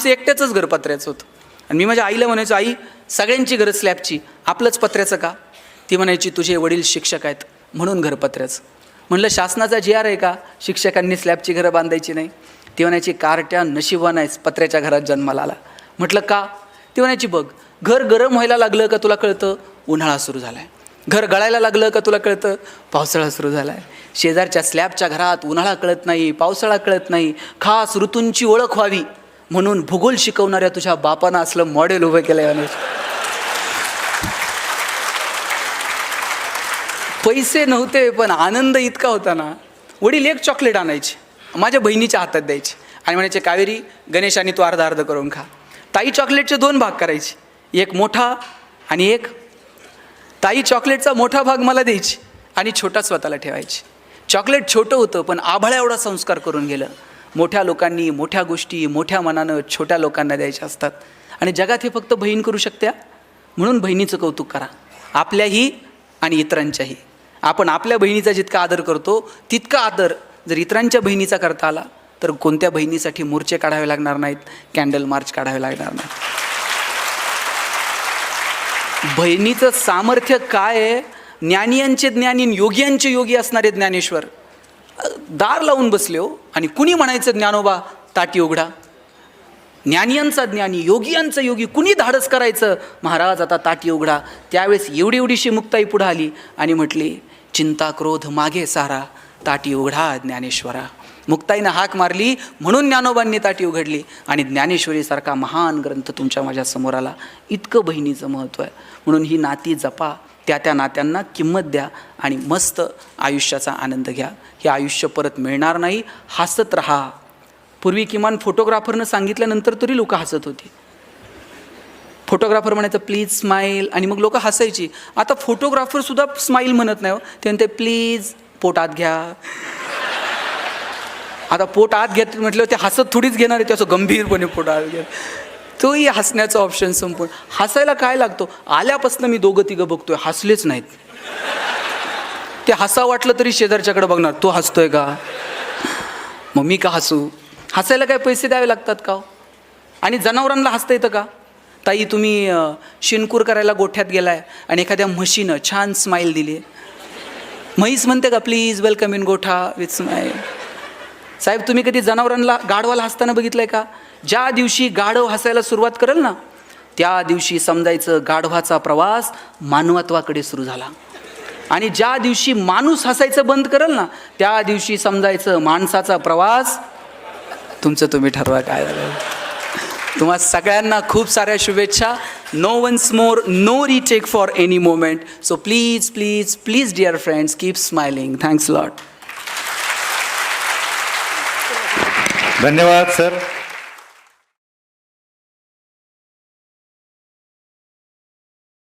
आमचं एकट्याचंच घर पत्र्याचं होतं. आणि मी माझ्या आईला म्हणायचो, आई सगळ्यांची घरं स्लॅबची, आपलंच पत्र्याचं का? ती म्हणायची, तुझे वडील शिक्षक आहेत म्हणून घर पत्र्याचं. म्हणलं शासनाचा GR आहे का शिक्षकांनी स्लॅबची घरं बांधायची नाही? ती म्हणायची, कार्ट्या नशिबान आहेस पत्र्याच्या घरात जन्माला आला. म्हटलं का? ती म्हणायची, बघ घर गरम व्हायला लागलं का तुला कळतं उन्हाळा सुरू झाला आहे, घर गळायला लागलं का तुला कळतं पावसाळा सुरू झाला आहे. शेजारच्या स्लॅबच्या घरात उन्हाळा कळत नाही, पावसाळा कळत नाही. खास ऋतूंची ओळख व्हावी म्हणून भूगोल शिकवणाऱ्या तुझ्या बापानं असलं मॉडेल उभं केलं आहे. पैसे नव्हते पण आनंद इतका होता ना. वडील एक चॉकलेट आणायचे, माझ्या बहिणीच्या हातात द्यायचे आणि म्हणायचे, कावेरी गणेश आणि तू अर्धा अर्ध करून खा. ताई चॉकलेटचे 2 भाग करायचे, एक मोठा आणि एक. ताई चॉकलेटचा मोठा भाग मला द्यायची आणि छोटा स्वतःला ठेवायची. चॉकलेट छोटं होतं पण आभाळा एवढा संस्कार करून गेलं. मोठ्या लोकांनी मोठ्या गोष्टी मोठ्या मनानं छोट्या लोकांना द्यायच्या असतात आणि जगात हे फक्त बहीण करू शकते. म्हणून बहिणीचं कौतुक करा, आपल्याही आणि इतरांच्याही. आपण आपल्या बहिणीचा जितका आदर करतो तितका आदर जर इतरांच्या बहिणीचा करता आला तर कोणत्या बहिणीसाठी मोर्चे काढावे लागणार नाहीत, कॅन्डल मार्च काढावे लागणार नाहीत. बहिणीचं सामर्थ्य काय आहे? ज्ञानियांचे ज्ञानी, योगियांचे योगी असणारे ज्ञानेश्वर दार लावून बसले हो, आणि कुणी म्हणायचं ज्ञानोबा ताटी उघडा. ज्ञानियांचा ज्ञानी, योगियांचा योगी, कुणी धाडस करायचं महाराज आता ताटी उघडा. त्यावेळेस एवढीशी मुक्ताई पुढं आली आणि म्हटली, चिंता क्रोध मागे सारा, ताटी उघडा ज्ञानेश्वरा. मुक्ताईनं हाक मारली म्हणून ज्ञानोबांनी ताटी उघडली आणि ज्ञानेश्वरीसारखा महान ग्रंथ तुमच्या माझ्या समोर आला. इतकं बहिणीचं महत्त्व आहे. म्हणून ही नाती जपा, त्या नात्यांना किंमत द्या आणि मस्त आयुष्याचा आनंद घ्या. हे आयुष्य परत मिळणार नाही. हसत राहा. पूर्वी किमान फोटोग्राफरनं सांगितल्यानंतर तरी लोक हसत होती. फोटोग्राफर म्हणायचं प्लीज स्माईल आणि मग लोक हसायची. आता फोटोग्राफरसुद्धा स्माईल म्हणत नाही हो, ते म्हणते प्लीज पोट आत घ्या. आता पोट आत घेत म्हटलं ते हसत थोडीच घेणार आहे, ते असं गंभीरपणे पोट आत घ्या. तोही हसण्याचा ऑप्शन संपून. हसायला काय लागतो? आल्यापासून मी 2-3 बघतोय हसलेच नाहीत. ते हसा वाटलं तरी शेजारच्याकडे बघणार, तो हसतोय का, मग मी का हसू? हसायला काय पैसे द्यावे लागतात का? आणि जनावरांना हसता येतं का? ताई तुम्ही शिनकूर करायला गोठ्यात गेलाय आणि एखाद्या म्हशीनं छान स्माईल दिली, म्हैस म्हणते का प्लीज वेलकम इन गोठा विथ स्माईल? साहेब तुम्ही कधी जनावरांना गाढवाला हसताना बघितलंय का? ज्या दिवशी गाढव हसायला सुरुवात करेल ना त्या दिवशी समजायचं गाढवाचा प्रवास मानवत्वाकडे सुरू झाला. आणि ज्या दिवशी माणूस हसायचं बंद करेल ना त्या दिवशी समजायचं माणसाचा प्रवास. तुमचं तुम्ही ठरवा काय झालं. तुम्हा सगळ्यांना खूप साऱ्या शुभेच्छा. No once more, no retake for any moment. So please please please dear friends keep smiling. Thanks lot. धन्यवाद सर.